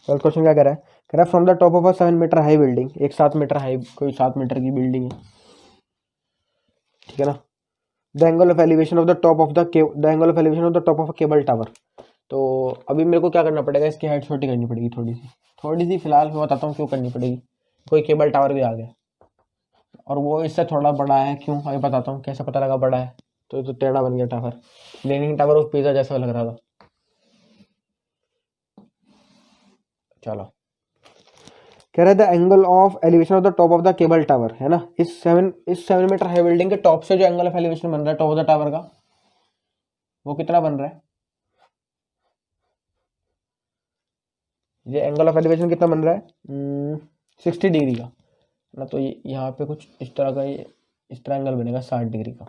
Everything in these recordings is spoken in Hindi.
12 क्वेश्चन क्या कह रहा है, कह रहा है from the top of a 7 metre high building, एक 7 मीटर हाई कोई 7 मीटर की बिल्डिंग है, ठीक है ना। The angle of elevation of the top of the angle of elevation of the top of a cable tower. तो अभी मेरे को क्या करना पड़ेगा, इसकी हाइट छोटी करनी पड़ेगी थोड़ी सी फिलहाल मैं बताता हूँ क्यों करनी पड़ेगी। कोई केबल टावर भी आ गया और वो इससे थोड़ा बड़ा है, क्यों अभी बताता हूँ कैसे पता लगा बड़ा है। तो टेढ़ा बन गया tower, leaning tower of pizza जैसा लग रहा था। चलो कह रहे थे angle of elevation of the top of the cable tower, है ना। इस 7 मीटर हाई बिल्डिंग के टॉप से जो एंगल ऑफ एलिवेशन बन रहा है टॉप ऑफ द टावर का, वो कितना बन रहा है, ये एंगल ऑफ एलिवेशन कितना बन रहा है 60 डिग्री का ना। तो यहाँ पे कुछ इस तरह का इस तरह एंगल बनेगा 60 डिग्री का।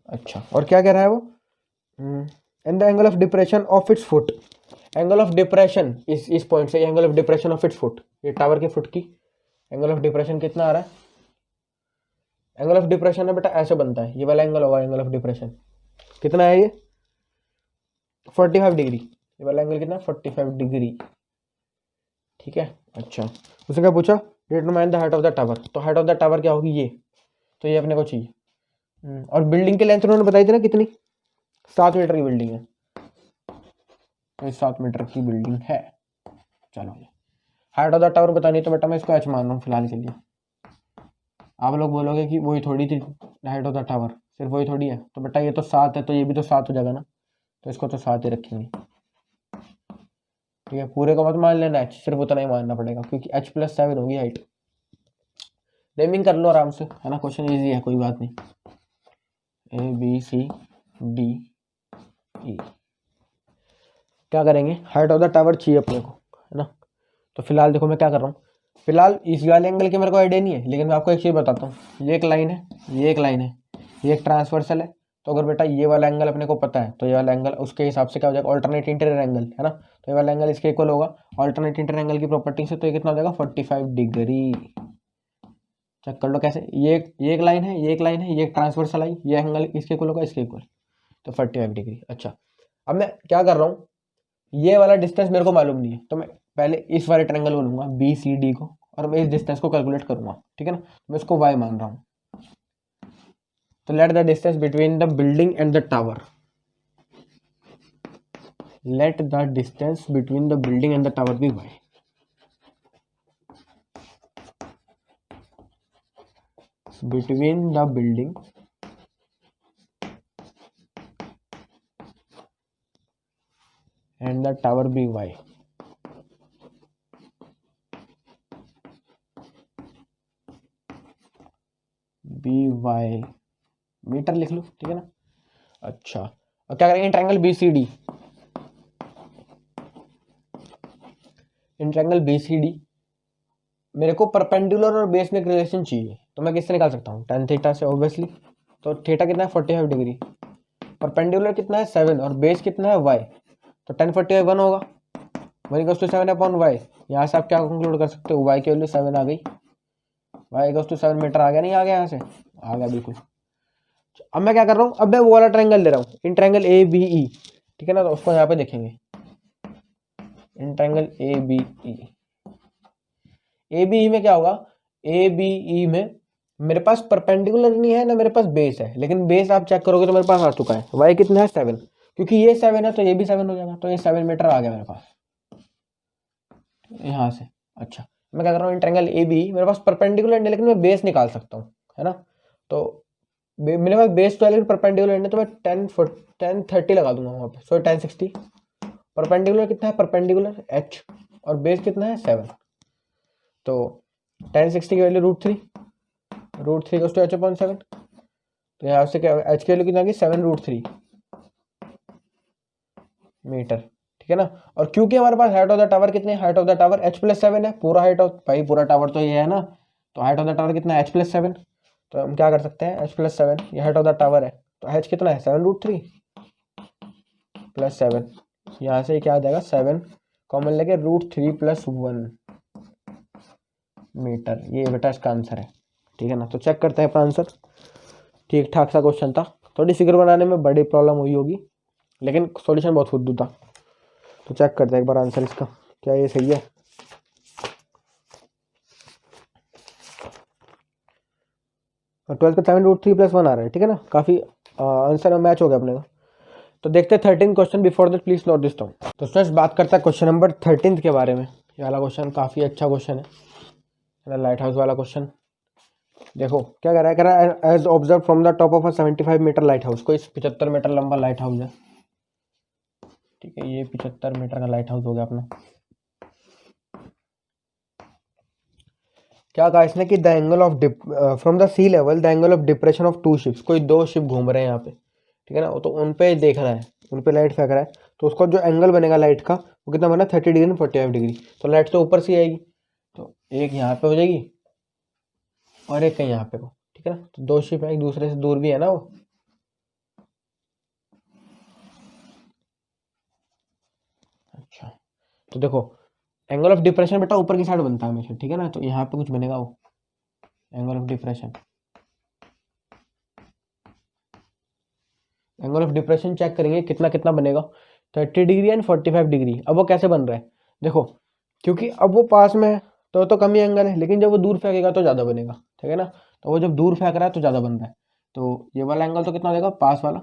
अच्छा, और क्या कह रहा है वो, and the angle of depression of its foot, angle of depression इस पॉइंट से angle of depression of its foot, ये टावर के फुट की एंगल ऑफ डिप्रेशन कितना आ रहा है। एंगल ऑफ डिप्रेशन है बेटा ऐसे बनता है, ये वाला एंगल होगा एंगल ऑफ डिप्रेशन, कितना है ये 45 डिग्री, ये वाला एंगल कितना 45 डिग्री, ठीक है। अच्छा, उसने क्या पूछा, determine the height of the tower, तो हाइट ऑफ द टावर क्या होगी ये, तो ये अपने को चाहिए। और बिल्डिंग की लेंथ उन्होंने बताई थी ना कितनी, 7 मीटर की बिल्डिंग है, तो 7 मीटर की बिल्डिंग है। चलो हाइट ऑफ द टावर बतानी, तो बेटा मैं इसको एच मान रहा हूँ फिलहाल के लिए। आप लोग बोलोगे कि वही थोड़ी थी हाइट ऑफ द टावर, सिर्फ वही थोड़ी है, तो बेटा ये तो 7 है, तो ये भी तो 7 हो जाएगा ना, तो इसको तो 7 ही रखेंगे, ठीक है। पूरे को मत मान लेना एच, सिर्फ उतना ही मानना पड़ेगा क्योंकि h+7 होगी हाइट। नेमिंग कर लो आराम से, है ना, क्वेश्चन इजी है, कोई बात नहीं। ABCD E, क्या करेंगे, हाइट ऑफ द टावर चाहिए अपने को, है ना। तो फिलहाल देखो मैं क्या कर रहा हूँ, फिलहाल इस वाले एंगल की मेरे को आइडिया नहीं है, लेकिन मैं आपको एक चीज़ बताता हूँ। ये एक लाइन है, ये एक लाइन है, ये एक ट्रांसवर्सल है। तो अगर बेटा ये वाला एंगल अपने को पता है, तो ये वाला एंगल उसके हिसाब से क्या हो जाएगा, ऑल्टरनेट इंटीरियर एंगल, है ना। तो ये वाला एंगल इसके इक्वल होगा ऑल्टरनेट इंटीरियर एंगल की प्रॉपर्टी से, तो ये कितना हो जाएगा 45 डिग्री। चेक कर लो कैसे, ये एक लाइन है, ये एक लाइन है, ये एक ट्रांसवर्सल लाइन, ये एंगल इसके इक्वल होगा, इसके इक्वल, तो 45 डिग्री। अच्छा, अब मैं क्या कर रहा हूँ, ये वाला डिस्टेंस मेरे को मालूम नहीं है, तो मैं पहले इस वाले ट्रायंगल को लूंगा BCD को, और मैं इस डिस्टेंस को कैलकुलेट करूंगा, ठीक है ना। मैं इसको y मान रहा हूँ, तो let the distance between the building and the tower, let the distance between the building and the tower be y। Between the building and the tower be y। BY metre लिख लो, ठीक है ना। अच्छा, अब क्या करेंगे, triangle BCD, in triangle BCD मेरे को परपेंडिकुलर और बेस में एक रिलेशन चाहिए, तो मैं किससे निकाल सकता हूँ, tan थीटा से ऑब्वियसली। तो थीटा कितना है 45 डिग्री, परपेंडिकुलर कितना है 7 और बेस कितना है y, तो tan 45 1 होगा, 1/7/y। यहाँ से आप क्या कंक्लूड कर सकते हो, y की वैल्यू 7 आ गई, y=7 मीटर आ गया, नहीं आ गया, यहाँ से आ गया बिल्कुल। अब मैं क्या कर रहा हूँ, अब मैं वो वाला ट्रायंगल ले रहा हूँ, इन ट्रायंगल ABE, ठीक है ना। तो उसको यहाँ पे देखेंगे, इन ट्रायंगल ABE में क्या होगा, ABE में मेरे पास परपेंडिकुलर नहीं है ना, मेरे पास बेस है, लेकिन बेस आप चेक करोगे तो मेरे पास आ चुका है, y कितना है 7, क्योंकि ये 7 है तो ये भी 7 हो जाएगा, तो ये 7 मीटर आ गया मेरे पास यहाँ से। अच्छा, मैं क्या कर रहा हूँ, इन ट्रायंगल ABE मेरे पास परपेंडिकुलर नहीं, लेकिन मैं बेस निकाल सकता हूँ, है ना। तो मेरे पास बेस तो है लेकिन परपेंडिकुलर नहीं, तो मैं 10 30 लगा दूंगा वहाँ पे, सो 10 60। परपेंडिकुलर कितना है, परपेंडिकुलर h, और बेस कितना है 7, तो 10 60 की वैल्यू √3, √3 = h/7। तो यहाँ से क्या h की वैल्यू कितना आ गई 7√3 मीटर, ठीक है ना। और क्योंकि हमारे पास हाइट ऑफ द टावर कितनी है, height of the tower h+7 है, पूरा हाइट ऑफ भाई पूरा टावर तो ये है ना, तो हाइट ऑफ द टावर कितना है h+7। तो हम क्या कर सकते हैं, h+7 ये हाइट ऑफ द टावर है, तो h कितना है 7√3 + 7, यहाँ से क्या आ जाएगा 7 कॉमन लेके √3 + 1 मीटर, ये बेटा इसका आंसर है, ठीक है ना। तो चेक करते हैं अपना आंसर, ठीक ठाक सा क्वेश्चन था, थोड़ी फिगर बनाने में बड़ी प्रॉब्लम हुई होगी, लेकिन सॉल्यूशन बहुत फुद्दू था। तो चेक करते हैं एक बार आंसर इसका, क्या ये सही है। और 12 का 7√3+1 आ रहा है, ठीक है ना, काफ़ी आंसर मैच हो गया अपने का। तो देखते हैं 13 question. Before that please note this down. तो स्टूडेंट्स बात करता है क्वेश्चन नंबर 13 के बारे में। ये वाला क्वेश्चन काफ़ी अच्छा क्वेश्चन है, लाइट हाउस वाला क्वेश्चन। देखो क्या कह रहा है, as observe from the top of a 75 metre lighthouse. कोई 75 मीटर लंबा लाइट हाउस है, ठीक है, ये 75 मीटर का लाइट हाउस हो गया अपना। क्या कहा इसने कि the angle of from the sea level the angle of depression of 2 ships. कोई 2 शिप घूम रहे हैं यहाँ पे, ठीक है ना, तो उन पे देख रहा है, उन पे लाइट फेंक रहा है, तो उसका जो एंगल बनेगा लाइट का वो कितना बना, 30 डिग्री और 45 डिग्री। तो लाइट तो ऊपर से आएगी, तो एक यहाँ पे हो जाएगी और एक कहीं यहाँ पे हो, ठीक है ना। तो 2 शिप है, एक दूसरे से दूर भी है ना वो। अच्छा, तो देखो एंगल ऑफ डिप्रेशन बेटा ऊपर की साइड बनता है हमेशा, ठीक है ना, तो यहाँ पे कुछ बनेगा वो angle of depression. Angle of depression check करेंगे कितना कितना बनेगा, 30 डिग्री एंड 45 डिग्री। अब वो कैसे बन रहा है, देखो क्योंकि अब वो पास में है तो कम ही एंगल है, लेकिन जब वो दूर फेंकेगा तो ज़्यादा बनेगा, ठीक है ना। तो वो जब दूर फेंक रहा है तो ज़्यादा बन रहा है, तो ये वाला एंगल तो कितना देगा, पास वाला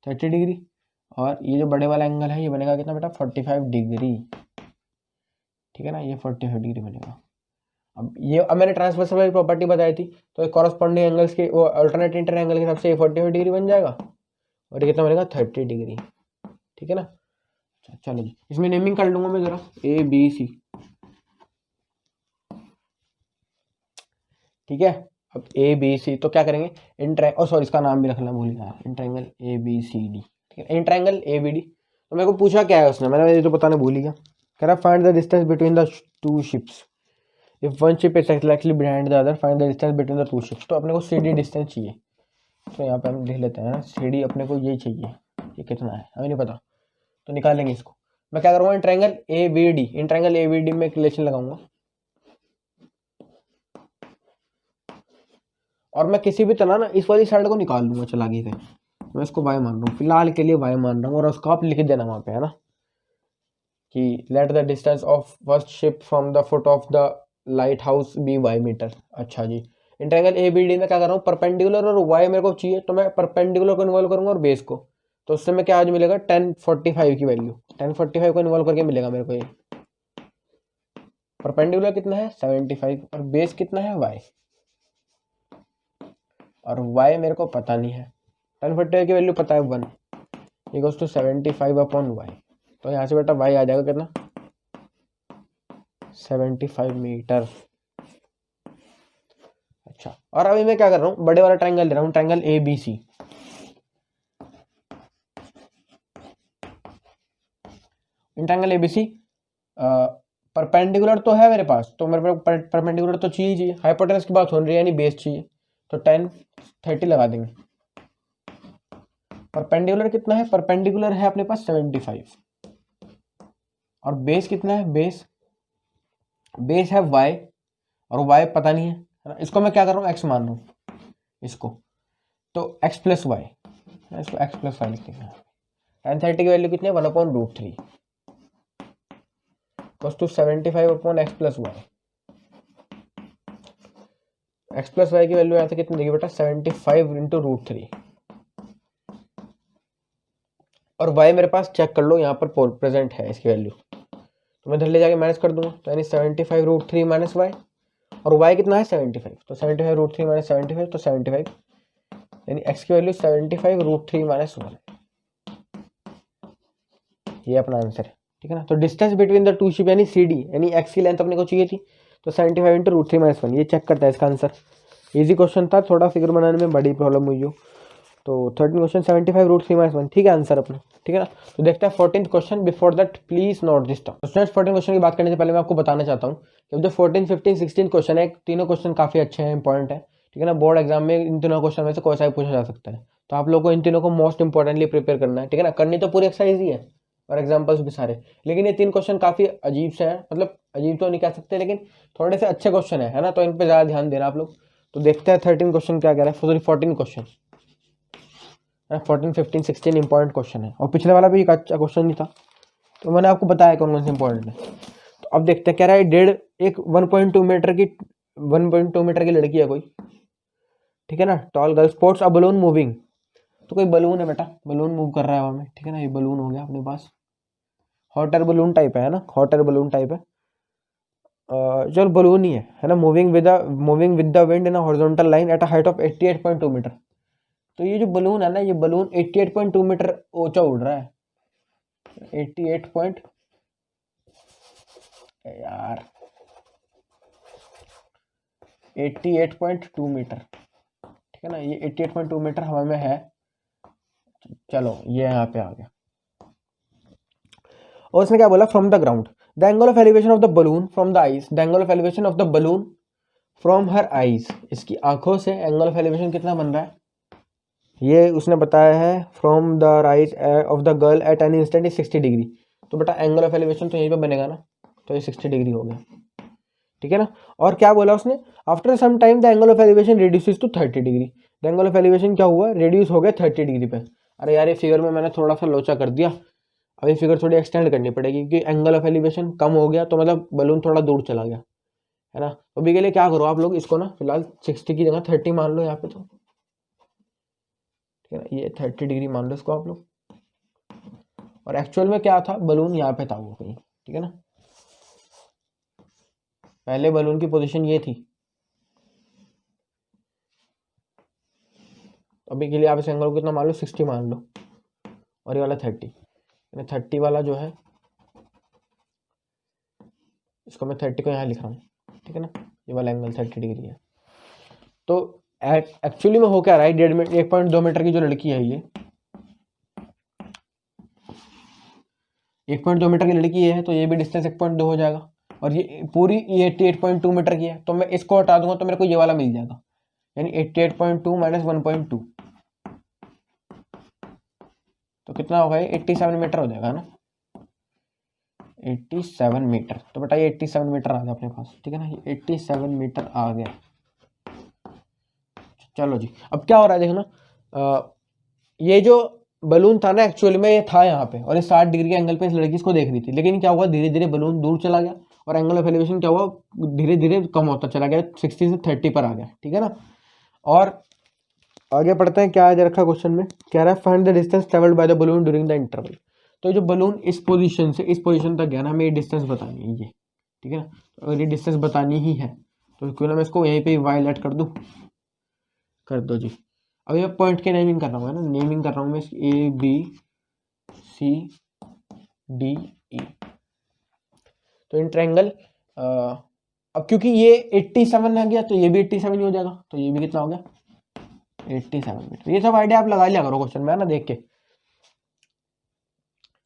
30 डिग्री, और ये जो बड़े वाला एंगल है ये बनेगा कितना बेटा, 45 डिग्री, ठीक है ना, ये 45 डिग्री बनेगा। अब मैंने ट्रांसवर्सल वाली प्रॉपर्टी बताई थी, तो कॉरस्पॉन्डिंग एंगल्स के वो अल्टरनेट इंटर एंगल के हिसाब से 45 डिग्री बन जाएगा, और ये कितना बनेगा, 30 डिग्री, ठीक है ना। चलो जी, इसमें नेमिंग कर लूंगा मैं जरा, ए बी सी, ठीक है। अब ए बी सी तो क्या करेंगे, सॉरी इसका नाम भी रखना भूल गया, इंट्रायंगल ए बी सी डी, ठीक है, इंट्रायंगल ए बी डी। तो मेरे को पूछा क्या है उसने, मैंने ये तो बताना भूल ही गया। कह रहा find the distance between the 2 ships, if one ship is actually behind the other find the distance between the 2 ships. तो अपने को सी डी डिस्टेंस चाहिए, तो यहाँ पे हम लिख लेते हैं सी डी अपने को यही चाहिए, ये कितना है हमें नहीं पता, तो निकालेंगे इसको। मैं क्या करूँगा, in triangle A B D, in triangle A B D में एक रिलेशन लगाऊंगा, और मैं किसी भी तरह ना इस वाली साइड को निकाल लूंगा चलाकी से। मैं इसको वाई मान रहा हूँ, फिलहाल के लिए वाई मान रहा हूँ, और उसको आप लिख देना वहाँ पे, है ना, कि let the distance of first ship from the foot of the lighthouse be Y metre. अच्छा जी, इंट्रायंगल ए बी डी में क्या कर रहा हूँ, परपेंडिकुलर और वाई मेरे को चाहिए, तो मैं परपेंडिकुलर को इन्वॉल्व करूंगा और बेस को, तो उससे मैं क्या आज मिलेगा, 1045 की वैल्यू, 1045 को इन्वॉल्व करके मिलेगा मेरे को ये। परपेंडिकुलर कितना है, 75, और बेस कितना है, वाई, और y मेरे को पता नहीं है, 1045 की वैल्यू पता है 1 इक्वल्स टू 75/y। तो यहाँ से बेटा y आ जाएगा कितना, 75 मीटर। अच्छा, और अभी मैं क्या कर रहा हूँ, बड़े वाला ट्रायंगल ले रहा हूँ, triangle A B C. Triangle A B C perpendicular तो है मेरे पास, तो मेरे पास परपेंडिकुलर तो चाहिए, हाइपोटेनस की बात हो रही है यानी बेस चाहिए, तो 10 30 लगा देंगे। परपेंडिकुलर कितना है, परपेंडिकुलर है अपने पास 75, और बेस कितना है, बेस है y, और y पता नहीं है, इसको मैं क्या कर रहा हूँ, x मान रहा हूँ इसको, तो x प्लस वाई, इसको x प्लस वाई लिखते हैं। 1030 की वैल्यू कितनी है, 1/√3 equals to 75/x plus Y. x plus वाई की वैल्यू यहाँ से कितनी देगी बेटा, 75 इंटू √3, और y मेरे पास चेक कर लो यहाँ पर प्रेजेंट है इसकी वैल्यू, तो मैं इधर ले जाके माइनस कर दूंगा, तो यानी 75√3 माइनस वाई, और y कितना है 75, तो 75√3 माइनस 75, तो 75, यानी x की वैल्यू 75√3 माइनस 1, ये अपना आंसर है, ठीक है ना। तो डिस्टेंस बिटवीन द 2 शिप यानी सी डी, यानी x की लेंथ अपने को चाहिए थी, तो 75 इंटू √3 माइनस 1, ये चेक करता है इसका आंसर। इजी क्वेश्चन था, थोड़ा फिगर बनाने में बड़ी प्रॉब्लम हुई हो, तो 13 क्वेश्चन 75√3 माइनस 1, ठीक है आंसर अपना, ठीक है ना। तो देखते हैं 14th question. Before that please note this down. Students 14 question की बात करने से पहले मैं आपको बताना चाहता हूँ कि जो 14 15 16 क्वेश्चन है, तीनों क्वेश्चन काफी अच्छे हैं, इंपॉर्टेंट है, ठीक है ना। बोर्ड एग्जाम में इन तीनों क्वेश्चन में से कोई सा भी पूछा जा सकता है, तो आप लोगों को इन तीनों को मोस्ट इंपॉर्टेंटली प्रिपेयर करना है, ठीक है ना। करनी तो पूरी एक्सरसाइज ही है और एग्जाम्पल्स भी सारे, लेकिन ये 3 क्वेश्चन काफी अजीब से हैं, मतलब अजीब तो नहीं कह सकते, लेकिन थोड़े से अच्छे क्वेश्चन है ना, तो इन पे ज्यादा ध्यान देना आप लोग। तो देखते हैं 13 क्वेश्चन क्या कह रहा है, 14 क्वेश्चन। 14, 15, 16 इंपॉर्टेंट क्वेश्चन है, और पिछले वाला भी एक अच्छा क्वेश्चन नहीं था, तो मैंने आपको बताया कौन कौन से इंपॉर्टेंट है। तो अब देखते हैं, कह रहा है एक 1.2 मीटर की लड़की है कोई, ठीक है ना, tall girl sports a balloon moving. तो कोई बलून है बेटा, बलून मूव कर रहा है हवा में, ठीक है ना, ये बलून हो गया अपने पास, हॉट एयर बलून टाइप है ना, हॉट एयर बलून टाइप है, चल बलून ही है ना, moving with the wind in horizontal line at a height of 88.2 metre. तो ये जो बलून है ना, ये बलून 88.2 मीटर ऊंचा उड़ रहा है, 88 पॉइंट यार 88.2 मीटर, ठीक है ना, ये 88.2 मीटर हवा में है। चलो ये यहाँ पे आ गया, और उसने क्या बोला, from the ground the angle of elevation of the balloon from the eyes, the angle of elevation of the balloon from her eyes, इसकी आंखों से एंगल ऑफ एलिवेशन कितना बन रहा है, ये उसने बताया है, from the eyes of the girl at an instant is 60 degree. तो बेटा एंगल ऑफ एलिवेशन तो यहीं पे बनेगा ना, तो ये 60 डिग्री हो गया, ठीक है ना। और क्या बोला उसने, after some time the angle of elevation reduces to 30 degree, the angle of elevation क्या हुआ, रिड्यूस हो गया 30 डिग्री पे। अरे यार ये फिगर में मैंने थोड़ा सा लोचा कर दिया, अभी फिगर थोड़ी एक्सटेंड करनी पड़ेगी, क्योंकि एंगल ऑफ एलिवेशन कम हो गया तो मतलब बलून थोड़ा दूर चला गया, है ना। तो अभी के लिए क्या करो आप लोग, इसको ना फिलहाल 60 की जगह 30 मान लो यहाँ पे, तो ठीक है ना, ये 30 डिग्री मान लो इसको आप लोग, और एक्चुअल में क्या था, बलून यहाँ पे था वो कहीं, ठीक है ना, पहले बलून की पोजीशन ये थी। अभी के लिए आप इस एंगल को कितना मान लो, 60 मान लो, और ये वाला 30, 30 वाला जो है, इसको मैं 30 को यहाँ लिख रहा हूँ, ठीक है ना, ये वाला एंगल 30 डिग्री है। तो एक्चुअली में हो क्या रहा है, 1.2 मीटर की जो लड़की है, ये 1.2 मीटर की लड़की है, तो ये भी डिस्टेंस 1.2 हो जाएगा, और ये पूरी ये 88.2 मीटर की है, तो मैं इसको हटा दूंगा तो मेरे को ये वाला मिल जाएगा, यानी 88.2 माइनस 1.2, तो कितना होगा, ये 87 मीटर हो जाएगा ना, 87 मीटर। तो बेटा ये 87 मीटर आ गया अपने पास, ठीक है ना, ये 87 मीटर आ गया। चलो जी, अब क्या हो रहा है देखना, ये जो बलून था ना, एक्चुअली में ये था यहाँ पे, और ये 60 डिग्री के एंगल पे इस लड़की इसको देख रही थी, लेकिन क्या हुआ, धीरे धीरे बलून दूर चला गया, और एंगल ऑफ एलिवेशन क्या हुआ, धीरे धीरे कम होता चला गया, 60 से 30 पर आ गया, ठीक है ना। और आगे पढ़ते हैं, क्या है रखा क्वेश्चन में, कह रहा है find the distance travelled by the balloon during the interval. तो जो बलून इस पोजीशन से इस पोजीशन तक गया ना, हमें ये डिस्टेंस बतानी है, ये ठीक है ना, अगर ये डिस्टेंस बतानी ही है तो क्यों ना मैं इसको यहीं पे वायलेट कर दूँ, कर दो जी। अभी मैं पॉइंट के नेमिंग कर रहा हूँ, है ना, नेमिंग कर रहा हूँ मैं A B C D E। तो इन ट्रायंगल अब क्योंकि ये 87 आ गया, तो ये भी 87 ही हो जाएगा, तो ये भी कितना हो गया, 87 मीटर। ये सब आइडिया आप लगा लिया करो क्वेश्चन में, है ना, देख के।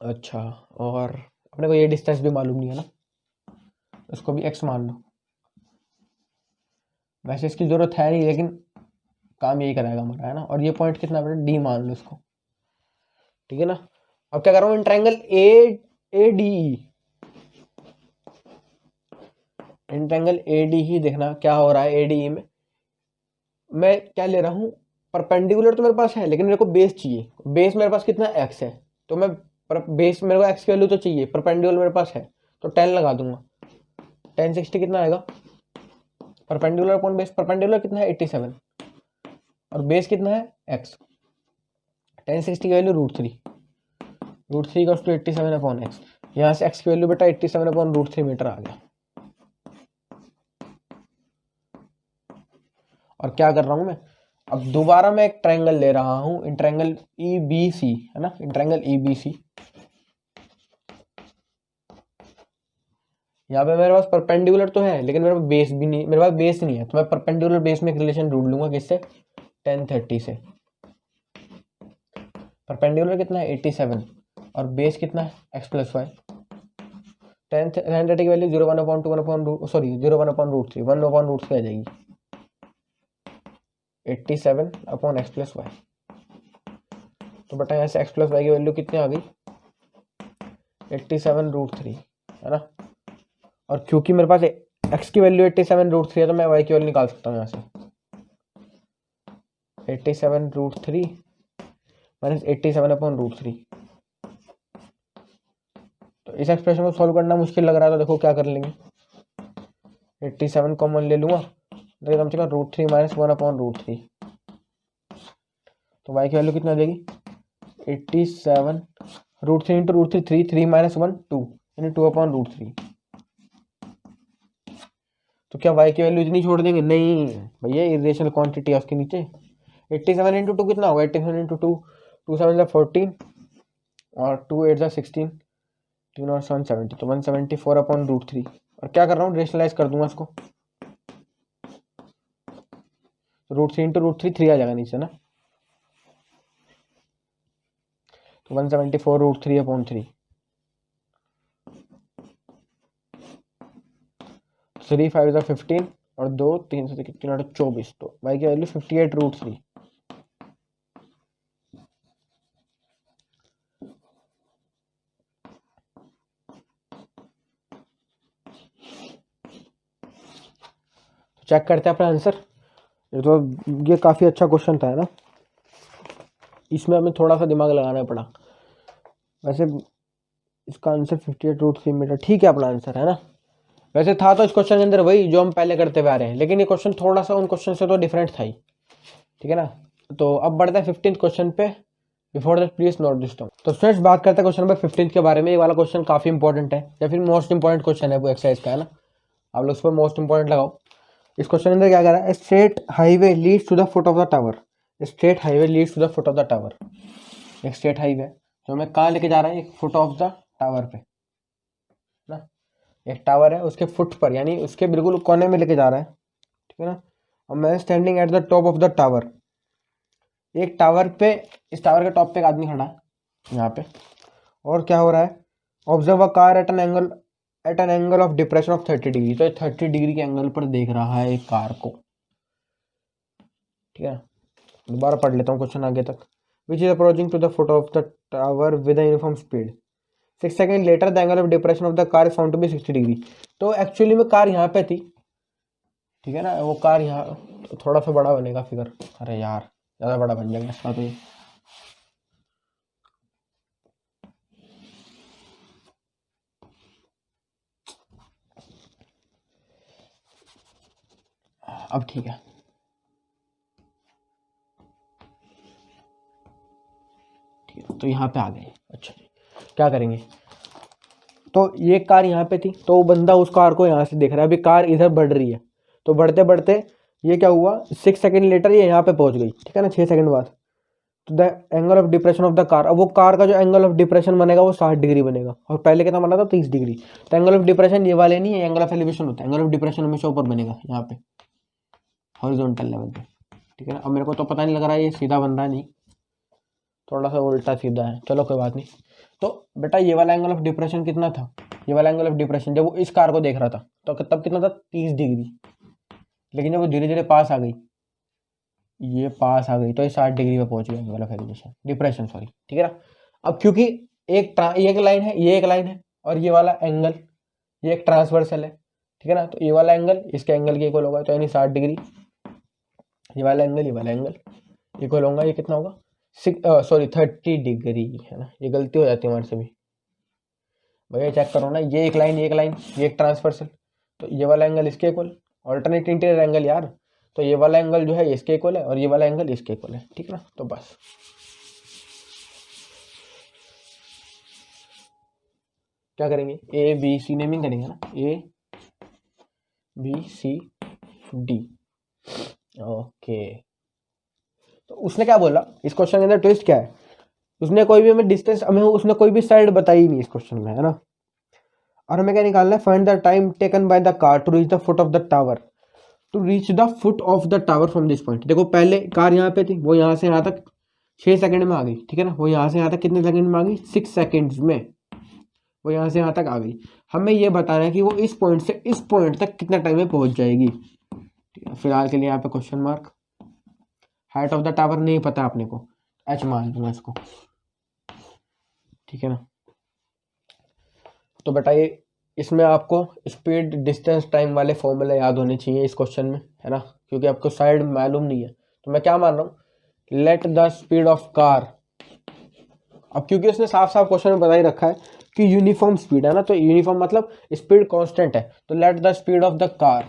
अच्छा, और अपने को ये डिस्टेंस भी मालूम नहीं है ना, इसको भी x मान लो, वैसे इसकी जरूरत है नहीं, लेकिन काम यही कराएगा हमारा, है ना। और ये पॉइंट कितना बेटा, D मान लो इसको, ठीक है ना। अब क्या कर रहा हूँ, in triangle ADE, in triangle ADE देखना क्या हो रहा है, ADE में मैं क्या ले रहा हूँ, परपेंडिकुलर तो मेरे पास है, लेकिन मेरे को बेस चाहिए, बेस मेरे पास कितना x है, तो मैं बेस मेरे को x की वैल्यू तो चाहिए, परपेंडिकुलर मेरे पास है, तो 10 लगा दूंगा, 10 60 कितना आएगा, परपेंडिकुलर अपॉन बेस, परपेंडिकुलर कितना है 87, और बेस कितना है x, 10 60 की वैल्यू √3, √3 का टू 87 अपॉन x, यहाँ से x की वैल्यू बेटा 87 अपॉन √3 मीटर आ गया। और क्या कर रहा हूं मैं, अब दोबारा मैं एक ट्रायंगल ले रहा हूं, इन ट्रायंगल EBC, है ना, इन ट्रायंगल EBC, यहाँ पे मेरे पास परपेंडिकुलर तो है, लेकिन मेरे पास बेस भी नहीं, मेरे पास बेस नहीं है, तो मैं परपेंडिकुलर बेस में एक रिलेशन ढूंढ लूंगा, किससे, 1030 से। परपेंडिकुलर कितना है 87, और बेस कितना है x + y, 1030 की वैल्यू 0.1/2 सॉरी 0.1/√3 1/√3 आ जाएगी, 87 अपॉन x + y। तो बेटा यहाँ से x + y की वैल्यू कितनी आ गई, 87√3, है ना। और क्योंकि मेरे पास x की वैल्यू 87√3 है, तो मैं y की वैल्यू निकाल सकता हूँ यहाँ से, 87√3 माइनस 87/√3। तो इस एक्सप्रेशन को सॉल्व करना मुश्किल लग रहा है, तो देखो क्या कर लेंगे, 87 कॉमन ले लूंगा, तो कम से कम √3 माइनस 1/√3। तो y की वैल्यू कितना देगी, 87 √3 इंटू √3 3, 3 माइनस 1 2, यानी 2/√3। तो क्या y की वैल्यू इतनी छोड़ देंगे, नहीं भैया, इरेशनल क्वांटिटी है उसके नीचे। 87 इंटू 2 कितना होगा, 87 इंटू 2, 2 7 14 और 2 8 16, 3 और 7 70, तो 174/√3। और क्या कर रहा हूँ, रेशनलाइज कर दूंगा इसको, √3 इंटू √3 3 आ जाएगा नीचे ना, तो 174√3/3। 3 5 15 और 2 3 से 3 8 24, तो y की वैल्यू 58√3। चेक करते हैं अपना आंसर। ये काफ़ी अच्छा क्वेश्चन था, है ना, इसमें हमें थोड़ा सा दिमाग लगाना पड़ा। वैसे इसका आंसर 58√3 मीटर, ठीक है अपना आंसर, है ना। वैसे था तो इस क्वेश्चन के अंदर वही जो हम पहले करते हुए आ रहे हैं, लेकिन ये क्वेश्चन थोड़ा सा उन क्वेश्चन से तो डिफरेंट था ही, ठीक है ना। तो अब बढ़ते हैं 15th क्वेश्चन पे। Before that please note this down. तो फ्रेंड्स बात करते हैं क्वेश्चन नंबर 15 के बारे में। ये वाला क्वेश्चन काफ़ी इंपॉर्टेंट है, या फिर मोस्ट इंपॉर्टेंट क्वेश्चन है वो एक्सरसाइज का, है ना। आप लोग उस पर मोस्ट इंपॉर्टेंट लगाओ। इस क्वेश्चन के अंदर क्या कह रहा है, straight highway leads to the foot of the tower. Straight highway leads to the foot of the tower. एक स्ट्रेट हाईवे जो हमें कहाँ लेके जा रहा है, एक फुट ऑफ द टावर पे ना। एक टावर है, उसके फुट पर यानी उसके बिल्कुल कोने में लेके जा रहा है, ठीक है ना। और मैं standing at the top of the tower. एक टावर पे, इस टावर के टॉप पे एक आदमी खड़ा है यहाँ पे, और क्या हो रहा है, observe a car eight an angle of depression of 30 degree. तो 30 डिग्री के एंगल पर देख रहा है एक कार को, ठीक है। दोबारा पढ़ लेता हूँ क्वेश्चन आगे तक। Which is approaching to the foot of the tower with uniform speed. 6 second later the angle of depression of the car is found to be 60 degree. तो एक्चुअली में कार यहाँ पे थी, ठीक है ना। वो कार यहाँ, थोड़ा सा बड़ा बनेगा फिगर, अरे यार ज़्यादा बड़ा बन जाएगा इसका, तो ये अब ठीक है, ठीक है। तो यहाँ पे आ गए, अच्छा जी क्या करेंगे। तो ये कार यहाँ पे थी, तो वो बंदा उस कार को यहाँ से देख रहा है। अभी कार इधर बढ़ रही है, तो बढ़ते बढ़ते ये क्या हुआ, 6 सेकेंड लेटर ये यहाँ पे पहुँच गई, ठीक है ना, 6 सेकेंड बाद। तो the angle of depression of the car, अब वो कार का जो एंगल ऑफ डिप्रेशन बनेगा वो 60 डिग्री बनेगा, और पहले कितना बना था, 30 डिग्री। तो एंगल ऑफ डिप्रेशन ये वाले नहीं है, एंगल ऑफ एलिवेशन होता है। एंगल ऑफ डिप्रेशन हमेशा ऊपर बनेगा यहाँ पे हॉरिजॉन्टल लेवल पे, ठीक है ना। अब मेरे को तो पता नहीं लग रहा है ये सीधा बन रहा है, नहीं थोड़ा सा उल्टा सीधा है, चलो कोई बात नहीं। तो बेटा ये वाला एंगल ऑफ डिप्रेशन कितना था, ये वाला एंगल ऑफ डिप्रेशन जब वो इस कार को देख रहा था तो तब कितना था, 30 डिग्री। लेकिन जब वो धीरे धीरे पास आ गई, ये पास आ गई, तो ये 60 डिग्री पे पहुंच गया angle of elevation depression, sorry, ठीक है ना। अब क्योंकि एक लाइन है, ये एक लाइन है, और ये वाला एंगल ये एक ट्रांसवर्सल है, ठीक है ना। तो ये वाला एंगल इसके एंगल के इक्वल होगा, तो यानी 60 डिग्री। ये वाला एंगल इक्वल होगा, ये कितना होगा, 30 डिग्री, है ना। ये गलती हो जाती है हमारे से भी भैया, चेक करो ना, ये एक लाइन ये एक ट्रांसवर्सल, तो ये वाला एंगल इसके इक्वल, ऑल्टरनेट इंटीरियर एंगल यार। तो ये वाला एंगल जो है इसके इक्वल है, और ये वाला एंगल इसके इक्वल है, ठीक है ना। तो बस क्या करेंगे, ए बी सी नेमिंग करेंगे ना, A B C D, okay. तो उसने क्या बोला इस क्वेश्चन के अंदर, ट्विस्ट क्या है, उसने कोई भी हमें डिस्टेंस, उसने कोई भी साइड बताई नहीं इस क्वेश्चन में, है ना। और हमें क्या निकालना है, find the time taken by the car to reach the foot of the tower, to reach the foot of the tower from this point. देखो पहले कार यहाँ पे थी, वो यहाँ से यहाँ तक 6 सेकंड में आ गई, ठीक है ना। वो यहाँ से यहाँ तक कितने सेकंड में आ गई, 6 सेकंड्स में वो यहाँ से यहाँ तक आ गई। हमें ये बताना है कि वो इस पॉइंट से इस पॉइंट तक कितना टाइम में पहुँच जाएगी, ठीक है। फिलहाल के लिए यहाँ पे question mark. Height of the tower नहीं पता अपने को, एच मान दूंगा इसको, ठीक है ना। तो बेटा ये इसमें आपको स्पीड डिस्टेंस टाइम वाले फॉर्मूले याद होने चाहिए इस क्वेश्चन में, है ना, क्योंकि आपको साइड मालूम नहीं है। तो मैं क्या मान रहा हूँ, late the speed of car अब क्योंकि उसने साफ साफ क्वेश्चन में बता ही रखा है कि यूनिफॉर्म स्पीड है ना, तो यूनिफॉर्म मतलब स्पीड कांस्टेंट है, तो let the speed of the car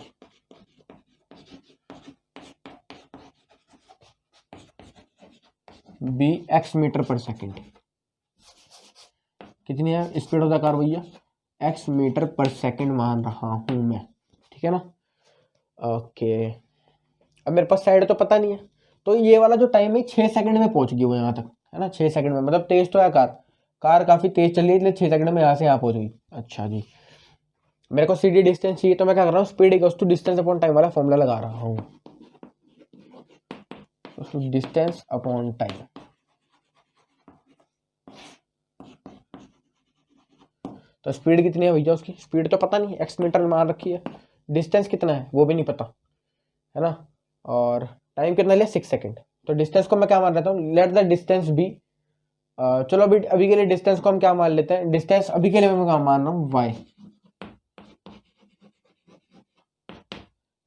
be x metre per second. कितनी है स्पीड ऑफ द कार भैया? एक्स मीटर पर सेकेंड मान रहा हूं मैं, ठीक है ना। ओके, अब मेरे पास साइड तो पता नहीं है, तो ये वाला जो टाइम है 6 सेकंड में पहुंच गई वो यहाँ तक, है ना। 6 सेकंड में, मतलब तेज तो है कार, कार काफी तेज चल रही है, इसलिए 6 सेकंड में यहाँ से यहाँ पहुंच गई। अच्छा जी, मेरे को सीडी डिस्टेंस चाहिए, तो मैं क्या कर रहा हूँ, speed equals to distance upon time वाला फॉर्मूला लगा रहा हूँ। डिस्टेंस अपॉन टाइम, तो स्पीड कितनी है भैया उसकी? स्पीड तो पता नहीं, एक्स मीटर में मान रखी है। डिस्टेंस कितना है वो भी नहीं पता, है ना। और टाइम कितना लिया? 6 सेकंड। तो डिस्टेंस को मैं क्या मान लेता हूँ, लेट द डिस्टेंस बी, चलो अभी के लिए डिस्टेंस को हम क्या मान लेते हैं, डिस्टेंस अभी के लिए मैं क्या मान रहा हूँ, वाई।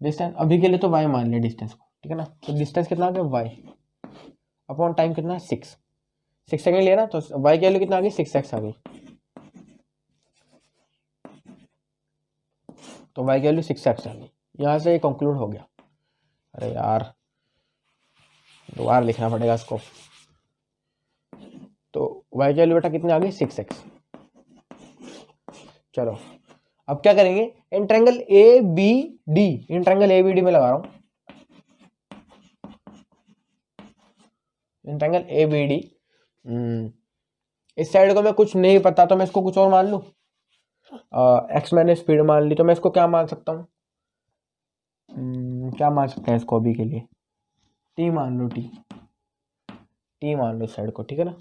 डिस्टेंस अभी के लिए तो वाई मान लिया डिस्टेंस को, ठीक है ना। तो डिस्टेंस कितना आ गया, वाई अपॉन टाइम कितना है, 6 सेकंड लिया ना, तो वाई की वैल्यू कितना आ गई, 6x आ गई। तो वाई की वैल्यू 6x आ गई, यहाँ से कंक्लूड हो गया। अरे यार दोबारा लिखना पड़ेगा इसको। तो वाई की वैल्यू बेटा कितनी आ गई, 6x। चलो अब क्या करेंगे, in triangle A B D, in triangle A B D में लगा रहा हूं, in triangle A B D. इस साइड को मैं कुछ नहीं पता, तो मैं इसको कुछ और मान लूं, एक्स मैंने स्पीड मान ली, तो मैं इसको क्या मान सकता हूँ, क्या मान सकते हैं इसको अभी के लिए, टी मान लो, टी मान लो इस साइड को, ठीक है ना।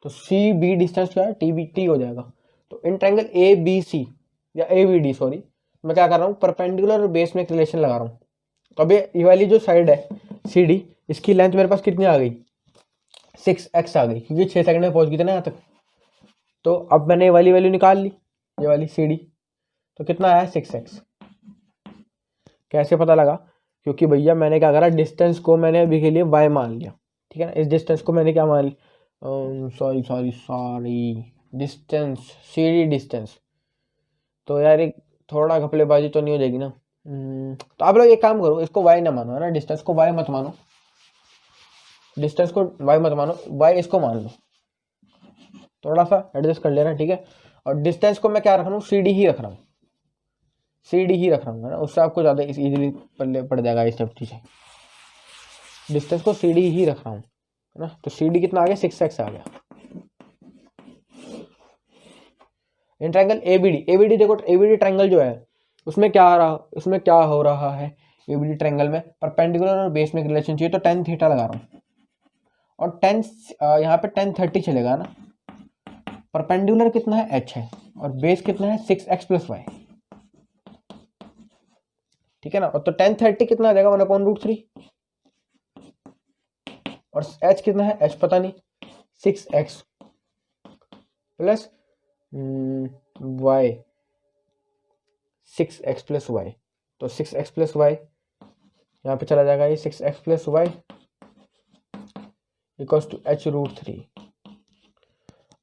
तो सी बी डिस्टेंस क्या है, टी बी टी हो जाएगा। तो इन ट्रायंगल ए बी सी या ए बी डी, सॉरी, मैं क्या कर रहा हूँ, परपेंडिकुलर और बेस में एक रिलेशन लगा रहा हूँ। तो अभी ये वाली जो साइड है सी डी, इसकी लेंथ मेरे पास कितनी आ गई, 6x आ गई, क्योंकि 6 सेकंड में पहुंच गई थी ना यहाँ तक। तो अब मैंने ये वाली वैल्यू निकाल ली, ये वाली सी डी, तो कितना आया, 6x। कैसे पता लगा, क्योंकि भैया मैंने क्या करा, डिस्टेंस को मैंने अभी के लिए y मान लिया, ठीक है ना। इस डिस्टेंस को मैंने क्या मान लिया, sorry distance, C D distance. तो यार एक थोड़ा घपलेबाजी तो नहीं हो जाएगी ना। तो आप लोग एक काम करो, इसको y ना मानो, है ना, डिस्टेंस को y मत मानो, डिस्टेंस को y मत मानो, y इसको मान लो, थोड़ा सा एडजस्ट कर लेना, ठीक है। और डिस्टेंस को मैं क्या रख रहा हूँ, सी डी ही रख रहा हूँ, सी डी ही रख रहा हूँ, है ना, उससे आपको ज़्यादा इजीली पड़ जाएगा ये सब चीज़ें। डिस्टेंस को सी डी ही रख रहा हूँ, है ना। तो सी डी कितना आ गया, 6x आ गया। इन ट्रायंगल एबीडी देखो, एबीडी ट्रायंगल जो है उसमें क्या हो रहा है, एबीडी ट्रायंगल में परपेंडिकुलर और बेस में रिलेशन चाहिए, तो tan थीटा लगा रहा हूँ, और tan यहाँ पे tan 30 चलेगा ना। परपेंडिकुलर कितना है, h है, और बेस कितना है, 6x + y, ठीक है ना। और तो tan 30 कितना आ जाएगा, 1/√3, और h कितना है, h पता नहीं, 6x + y, 6x + y, तो 6x + y यहाँ पे चला जाएगा, ये 6x + y = h√3।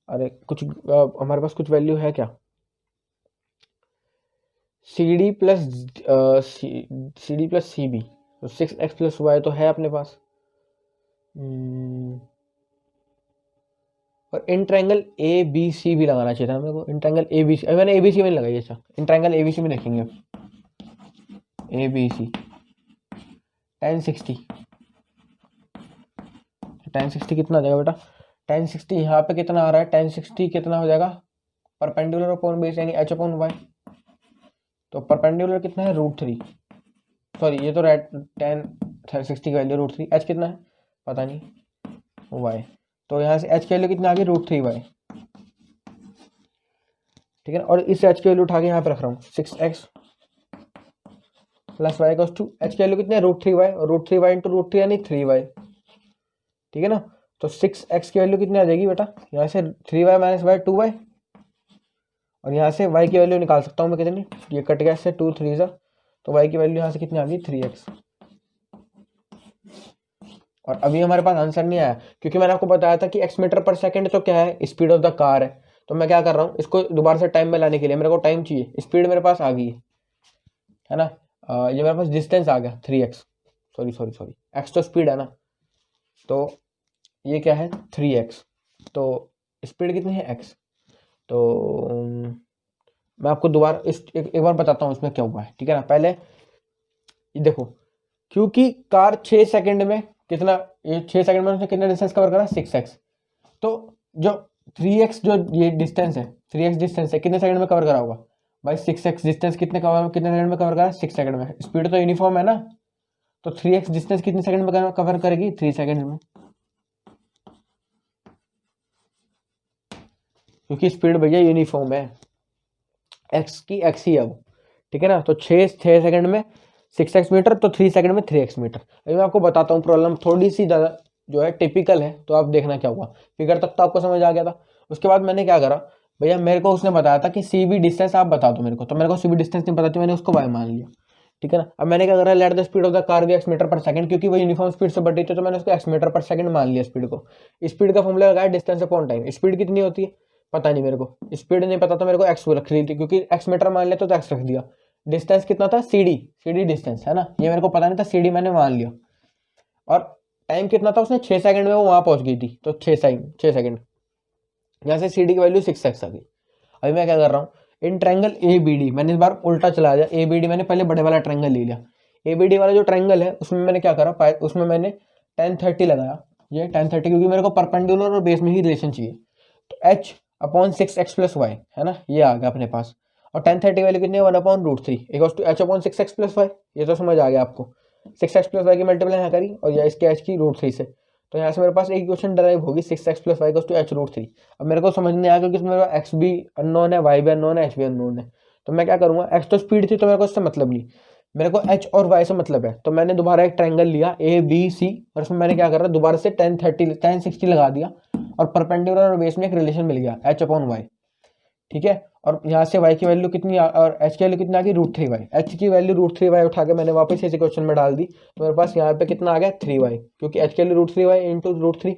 अरे कुछ हमारे पास कुछ वैल्यू है क्या, C D plus C B, तो 6x + y तो है अपने पास। और इन ट्रायंगल ए बी सी भी लगाना चाहिए था मेरे को, इन ट्रायंगल ए बी सी, मैंने ए बी सी में नहीं लगाई। अच्छा, इन ट्रायंगल ए बी सी में देखेंगे, A B C tan 60, tan 60 कितना आ जाएगा बेटा, tan 60 यहाँ पे कितना आ रहा है, tan 60 कितना हो जाएगा, परपेंडिकुलर अपॉन बेस यानी h/y, तो परपेंडिकुलर कितना है, √3, सॉरी ये तो tan 60 की वैल्यू √3, h कितना है पता नहीं, y, तो यहाँ से h की वैल्यू कितना आ गई, √3y, ठीक है ना। और इस h की वैल्यू उठा के यहाँ पे रख रहा हूँ, 6x + y = h की वैल्यू कितनी है, √3y, और √3y × √3 यानी 3y, ठीक है ना। तो 6x की वैल्यू कितनी आ जाएगी बेटा, यहाँ से 3y - y 2y, और यहाँ से y की वैल्यू निकाल सकता हूँ मैं कितनी, ये कट गया इससे, 2 3 सा, तो y की वैल्यू यहाँ से कितनी आ गई, 3x। और अभी हमारे पास आंसर नहीं आया, क्योंकि मैंने आपको बताया था कि x मीटर पर सेकंड तो क्या है, स्पीड ऑफ द कार है। तो मैं क्या कर रहा हूँ, इसको दोबारा से टाइम में लाने के लिए मेरे को टाइम चाहिए, स्पीड मेरे पास आ गई है ना। ये मेरे पास डिस्टेंस आ गया 3x, सॉरी x तो स्पीड है ना, तो ये क्या है 3x, तो स्पीड कितनी है x। तो मैं आपको दोबारा एक बार बताता हूँ इसमें क्या हुआ है, ठीक है ना। पहले ये देखो, क्योंकि कार 6 सेकंड में कितना, ये 6 सेकंड में उसने कितना डिस्टेंस कवर करा 6x, तो जो 3x जो ये डिस्टेंस है, 3x डिस्टेंस है कितने सेकंड में कवर करा होगा भाई, 6x डिस्टेंस कितने सेकंड में कवर करा, 6 सेकंड में। स्पीड तो यूनिफॉर्म है ना, तो 3x डिस्टेंस कितने सेकंड में कवर करेगी, 3 सेकंड में, क्योंकि स्पीड भैया यूनिफॉर्म है, x की x ही है वो, ठीक है ना। तो 6 सेकंड में 6x मीटर, तो 3 सेकंड में 3x मीटर। अभी मैं आपको बताता हूँ, प्रॉब्लम थोड़ी सी ज़्यादा जो है टिपिकल है, तो आप देखना क्या हुआ। फिगर तक तो आपको समझ आ गया था। उसके बाद मैंने क्या करा भैया, मेरे को उसने बताया था कि सी बी डिस्टेंस आप बता दो मेरे को, तो मेरे को सी बी डिस्टेंस नहीं पता थी, मैंने उसको y मान लिया, ठीक है ना। अब मैंने क्या करा, late the speed of the car भी x मीटर पर सेकंड, क्योंकि वो यूनिफॉर्म स्पीड से बढ़ रही थी, तो मैंने उसको x मीटर पर सेकंड मान लिया स्पीड को। स्पीड का फॉर्मूला लगाया डिस्टेंस अपॉन टाइम। स्पीड कितनी होती है पता नहीं मेरे को, स्पीड नहीं पता, तो मेरे को x रख रही थी, क्योंकि x मीटर मान लिया तो x रख दिया। डिस्टेंस कितना था, सी डी डिस्टेंस है ना, ये मेरे को पता नहीं था, सी डी मैंने मान लिया। और टाइम कितना था, उसने 6 सेकंड में वो वहां पहुंच गई थी, तो 6 सेकंड, यहाँ से सी डी की वैल्यू 6x आ गई। अभी मैं क्या कर रहा हूँ, in triangle A B D, मैंने इस बार उल्टा चला दिया, ए बी डी मैंने पहले बड़े वाला ट्रायंगल ले लिया। ए बी डी वाला जो ट्रायंगल है उसमें मैंने क्या करा, उसमें मैंने tan 30 लगाया, ये tan 30, क्योंकि मेरे को परपेंडिकुलर और बेस में ही रिलेशन चाहिए। तो h upon 6x plus Y है ना, ये आ गया अपने पास। और tan 30 वैल्यू कितनी है, 1/√3 equals to h upon 6x plus y. ये तो समझ आ गया आपको, 6x प्लस वाई की मल्टीप्लाई यहाँ करी और या इसके h की √3 से, तो यहाँ से मेरे पास एक इक्वेशन डराइव होगी 6x plus Y equals to h√3। अब मेरे को समझ नहीं आया, क्योंकि इसमें x भी अननोन है, y भी अननोन है, h भी अननोन है। तो मैं क्या करूँगा, x तो स्पीड थी तो मेरे को इससे मतलब नहीं, मेरे को h और y से मतलब है। तो मैंने दोबारा एक ट्रायंगल लिया ए बी सी, और उसमें मैंने क्या करा, दोबारा से tan 60 लगा दिया, और परपेंडिकुलर और बेस में एक रिलेशन मिल गया h अपॉन वाई, ठीक है। और यहाँ से y की वैल्यू कितनी और h की वैल्यू कितनी आ गई, √3y। h की वैल्यू √3y उठा के मैंने वापस इस इक्वेशन में डाल दी, तो मेरे पास यहाँ पे कितना आ गया 3y, क्योंकि h की वैल्यू √3y इंटू √3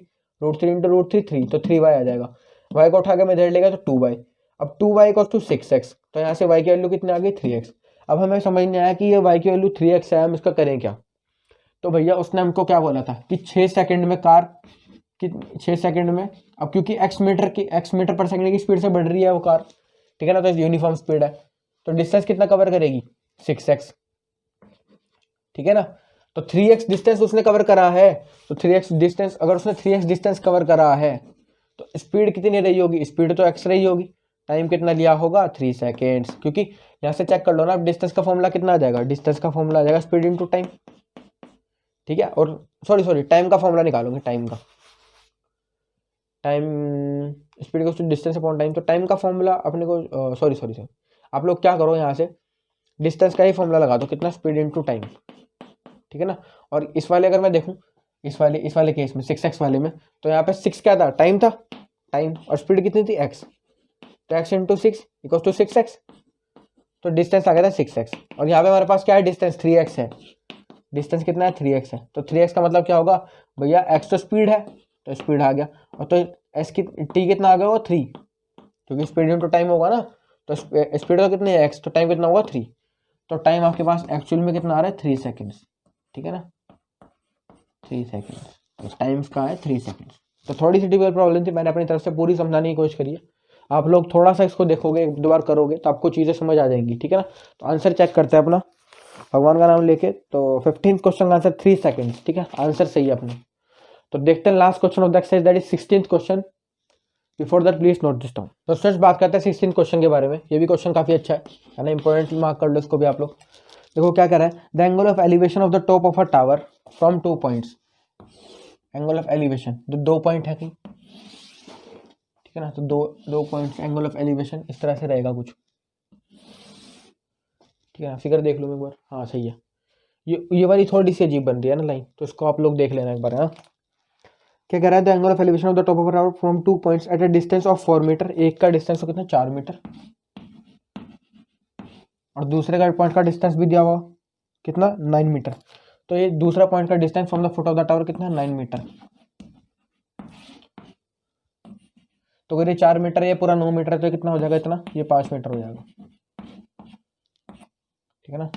इंटू √3 3, तो 3y आ जाएगा। y को उठा के मैं इधर लेगा तो 2y, अब 2y इक्वल्स टू 6x, तो यहाँ से y की वैल्यू कितनी आ गई 3x। अब हमें समझ नहीं आया कि ये y की वैल्यू 3x है, हम इसका करें क्या। तो भैया उसने हमको क्या बोला था कि 6 सेकंड में कार कि 6 सेकंड में, अब क्योंकि x मीटर पर सेकंड की स्पीड से बढ़ रही है वो कार, ठीक है ना, तो यूनिफॉर्म स्पीड है, तो डिस्टेंस कितना कवर करेगी 6x, ठीक है ना। तो 3x डिस्टेंस उसने कवर करा है, तो 3x डिस्टेंस, अगर उसने 3x डिस्टेंस कवर करा है तो स्पीड कितनी रही होगी, स्पीड तो x रही होगी। टाइम कितना लिया होगा 3 सेकेंड्स, क्योंकि यहाँ से चेक कर लो ना, अब डिस्टेंस का फॉर्मूला कितना आ जाएगा, डिस्टेंस का फॉर्मूला आ जाएगा स्पीड इंटू टाइम, ठीक है। और सॉरी टाइम का फॉर्मूला निकालोगे, टाइम स्पीड को डिस्टेंस अपॉन टाइम, तो टाइम का फॉर्मूला अपने को सॉरी आप लोग क्या करो, यहाँ से डिस्टेंस का ही फॉर्मूला लगा दो, कितना स्पीड इनटू टाइम, ठीक है ना। और इस वाले अगर मैं देखूँ, इस वाले केस में 6x वाले में, तो यहाँ पे 6 क्या था, टाइम था, टाइम, और स्पीड कितनी थी x, तो x into 6 equal to 6x, तो डिस्टेंस आ गया था 6x। और यहाँ पे हमारे पास क्या है, डिस्टेंस 3x है, डिस्टेंस कितना है 3x है, तो 3x का मतलब क्या होगा भैया, x तो स्पीड है, तो स्पीड आ गया, और तो s की t कितना आ गया वो 3, क्योंकि स्पीड इंटू टाइम होगा ना, तो स्पीड तो कितनी है x, तो टाइम कितना होगा 3, तो टाइम आपके पास एक्चुअल में कितना आ रहा है 3 सेकेंड्स, ठीक है ना, 3 सेकेंड्स, टाइम का है 3 सेकेंड्स। तो थोड़ी सी टिपिकल प्रॉब्लम थी, मैंने अपनी तरफ से पूरी समझाने की कोशिश करी है। आप लोग थोड़ा सा इसको देखोगे, एक दो बार करोगे तो आपको चीज़ें समझ आ जाएंगी, ठीक है ना। तो आंसर चेक करते हैं अपना, भगवान का नाम लेके। तो 15th क्वेश्चन का आंसर 3 सेकेंड्स, ठीक है, आंसर सही है अपने। तो देखते हैं last question of the exercise, that is 16th question. Before that please note this down. तो स्टूडेंट्स बात करते हैं 16th क्वेश्चन के बारे में, ये भी क्वेश्चन काफी अच्छा है ना, इंपॉर्टेंट मार्क कर लो इसको भी आप लोग। देखो क्या कर रहा है, the angle of elevation of the top of a tower from 2 points, angle of elevation जो 2 पॉइंट है कहीं, ठीक है ना, तो दो पॉइंट्स एंगल ऑफ एलिवेशन इस तरह से रहेगा कुछ, ठीक है ना। फिगर देख लो एक बार, हाँ सही है। ये वाली थोड़ी सी अजीब बन रही है ना लाइन, तो इसको आप लोग देख लेना एक बार, हाँ। क्या कह रहा है, the angle of elevation of the top of a tower from 2 points at a distance of 4 metre, एक का डिस्टेंस कितना 4 मीटर, और दूसरे का पॉइंट का डिस्टेंस भी दिया हुआ कितना 9 मीटर। तो ये दूसरा पॉइंट का distance from the foot of the tower कितना है, 9 मीटर। तो अगर ये 4 मीटर ये पूरा 9 मीटर है तो कितना हो जाएगा, इतना, ये 5 मीटर हो जाएगा, ठीक है ना।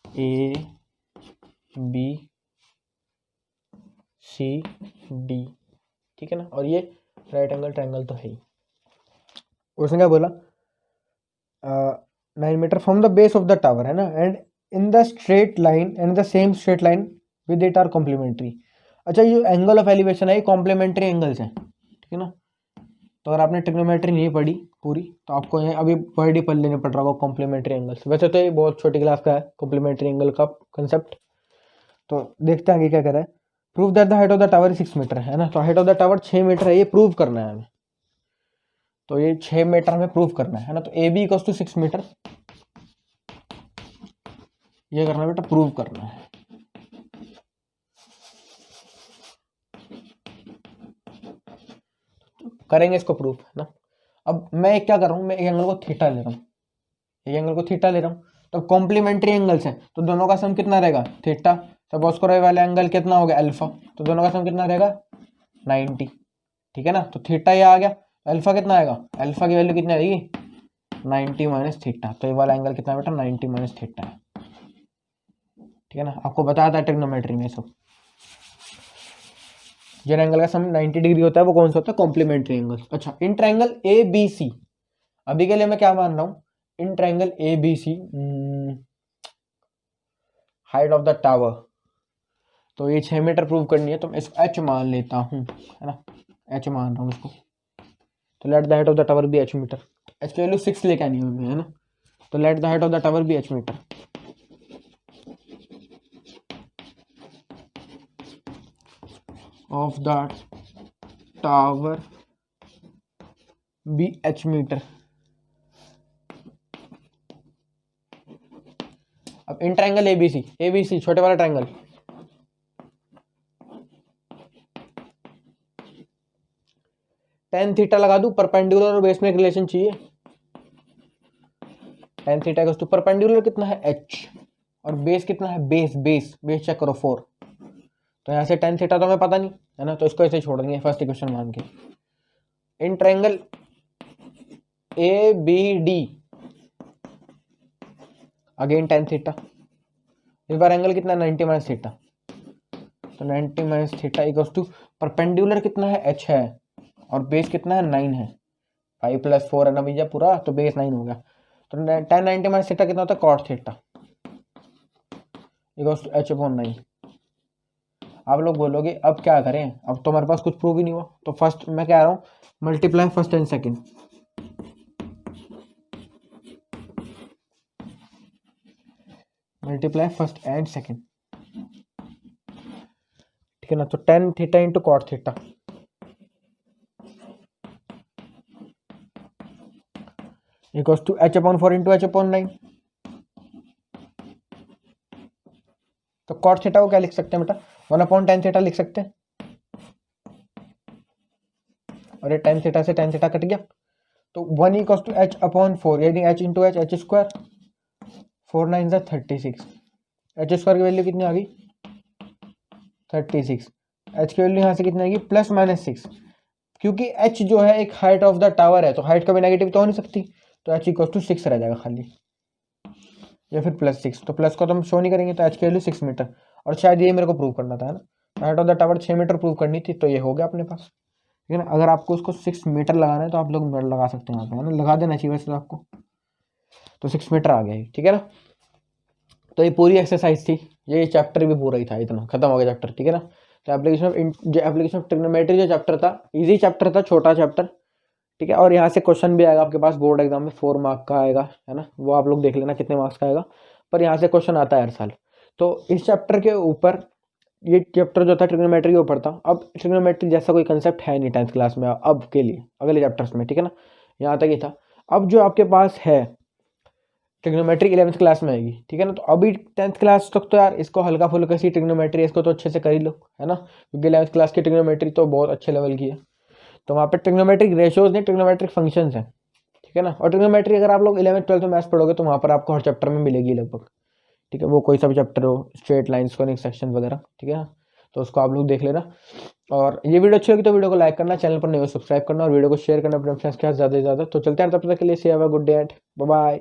ए बी सी डी, ठीक है ना। और ये राइट एंगल ट्रायंगल तो है ही। उसने क्या बोला, 9 metre from the base of the tower, है ना, and in the straight line and the same straight line with it are complementary. अच्छा, ये एंगल ऑफ एलिवेशन है, ये कॉम्प्लीमेंट्री एंगल्स हैं, ठीक है ना। तो अगर आपने ट्रिग्नोमेट्री नहीं पढ़ी पूरी तो आपको ये अभी वर्ड ही पढ़ लेने पड़ रहा होगा कॉम्प्लीमेंट्री एंगल्स। वैसे तो ये बहुत छोटी क्लास का है कॉम्प्लीमेंट्री एंगल का कंसेप्ट। तो देखते हैं आगे क्या कर रहा है। Prove that the height of the tower 6 metre, है ना। तो height of the tower 6 metre है, ये प्रूव करना है हमें। तो ये 6 मीटर हमें प्रूव करना है ना। तो A B equals to 6 metre, ये करना है बेटा, प्रूव करना है। करेंगे इसको प्रूफ, है ना। अब मैं क्या कर रहा हूँ, मैं एक एंगल को थीटा ले रहा हूँ, एक एंगल को थीटा ले रहा हूँ। तो कॉम्प्लीमेंट्री एंगल्स हैं तो दोनों का सम कितना रहेगा, थीटा। सपोज करो ये वाला एंगल कितना हो गया, अल्फा, तो दोनों का सम कितना रहेगा, 90, ठीक है ना। तो थीटा ये आ गया, अल्फा कितना आएगा, अल्फा की वैल्यू कितनी आएगी, 90 माइनस थीटा। तो ये वाला एंगल कितना है बेटा, 90 माइनस थीटा है, ठीक है ना। आपको बताया था ट्रिग्नोमेट्री में सब, जिन एंगल का सम 90 डिग्री होता है वो कौन सा होता है, कॉम्प्लीमेंट्री एंगल। अच्छा, इन ट्रायंगल ए बी सी, अभी के लिए मैं क्या मान रहा हूँ, in triangle A B C, height of the tower, तो ये 6 मीटर प्रूव करनी है तो मैं इसको एच मान लेता हूँ, है ना, एच मान रहा हूँ इसको। तो let the height of the tower be H metre, H की वैल्यू 6 लेके आनी है, है ना। तो let the height of the tower be H metre, of the tower be H metre. अब इन ट्रायंगल एबीसी छोटे वाला ट्रायंगल, टेन थीटा लगा दूं, परपेंडिकुलर और बेस में एक रिलेशन चाहिए। Tan theta equals to perpendicular कितना है, एच, और बेस कितना है, बेस चेक करो 4। तो यहाँ से टेन थीटा तो हमें पता नहीं, है ना, तो इसको ऐसे छोड़ देंगे फर्स्ट इक्वेशन मान के। In triangle A B D, again tan theta, इस बार एंगल कितना है, 90 माइनस थीटा। तो 90 minus theta equals to perpendicular कितना है, एच है, और बेस कितना है, 9 है। 5 + 4 है ना भैया पूरा, तो बेस 9 हो गया। तो टेन 90 माइनस थीटा कितना होता है, cot theta equals to h/9। आप लोग बोलोगे अब क्या करें, अब तो हमारे पास कुछ प्रूव ही नहीं हुआ। तो फर्स्ट मैं कह रहा हूँ multiply first and second, multiply first and second, ठीक है ना। तो tan theta into cot theta equals to h/4 into h/9। तो कॉट थीटा को क्या लिख सकते हैं बेटा, 1/tan थीटा लिख सकते हैं, और ये tan थीटा से tan थीटा कट गया। तो 1 इक्वल्स टू h/4, यानी h into H, H square, 4 9 36, H square की वैल्यू कितनी आ गई, 36। एच की वैल्यू यहाँ से कितनी आएगी, +-6, क्योंकि एच जो है एक हाइट ऑफ द टावर है, तो हाइट कभी नेगेटिव तो हो नहीं सकती, तो एच इक्वल टू 6 रह जाएगा खाली, या फिर +6। तो प्लस को तो हम शो नहीं करेंगे, तो एच की वैल्यू 6 मीटर। और शायद ये मेरे को प्रूव करना था, है ना, height of the tower 6 metre prove करनी थी, तो ये हो गया अपने पास, ठीक है ना। अगर आपको उसको 6 मीटर लगाना है तो आप लोग लगा सकते हैं यहाँ पे, है ना, लगा देना चाहिए वैसे तो आपको। तो 6 मीटर आ गया, ठीक है ना। तो ये पूरी एक्सरसाइज थी, ये चैप्टर भी पूरा ही था, इतना खत्म हो गया चैप्टर, ठीक है ना। तो एप्लीकेशन ऑफ ट्रिग्नोमेट्री जो चैप्टर था, इजी चैप्टर था, छोटा चैप्टर, ठीक है। और यहाँ से क्वेश्चन भी आएगा आपके पास बोर्ड एग्जाम में, 4 मार्क का आएगा, है ना, वो आप लोग देख लेना कितने मार्क्स का आएगा, पर यहाँ से क्वेश्चन आता है हर साल। तो इस चैप्टर के ऊपर, ये चैप्टर जो था ट्रिग्नोमेट्री के ऊपर था। अब ट्रिग्नोमेट्री जैसा कोई कंसेप्ट है नहीं 10th क्लास में अब के लिए, अगले चैप्टर्स में, ठीक है ना, यहाँ तक ही था। अब जो आपके पास है ट्रिग्नोमेट्री 11th क्लास में आएगी, ठीक है ना। तो अभी 10th क्लास तक तो यार इसको हल्का फुल्का सी ट्रिग्नोमेट्री, इसको तो अच्छे से कर ही लो, है ना, क्योंकि 11th क्लास की ट्रिग्नोमेट्री तो बहुत अच्छे लेवल की है। तो वहाँ पे ट्रिग्नोमेट्रिक रेशियोज नहीं, ट्रिग्नोमेट्रिक फंक्शंस हैं, ठीक है ना। और ट्रिग्नोमेट्री अगर आप लोग 11th 12th में मैथ्स पढ़ोगे तो वहाँ पर आपको हर चैप्टर में मिलेगी लगभग, ठीक है, वो कोई सा भी चैप्टर हो, स्ट्रेट लाइन्स, कॉनिक सेक्शन वगैरह, ठीक है, तो उसको आप लोग देख लेना। और ये वीडियो अच्छी लगी तो वीडियो को लाइक करना, चैनल पर नए हो सब्सक्राइब करना और वीडियो को शेयर करना अपने फ्रेंड्स के साथ ज़्यादा से ज़्यादा। तो चलते हैं तब तक के लिए, see have a good day and bye bye.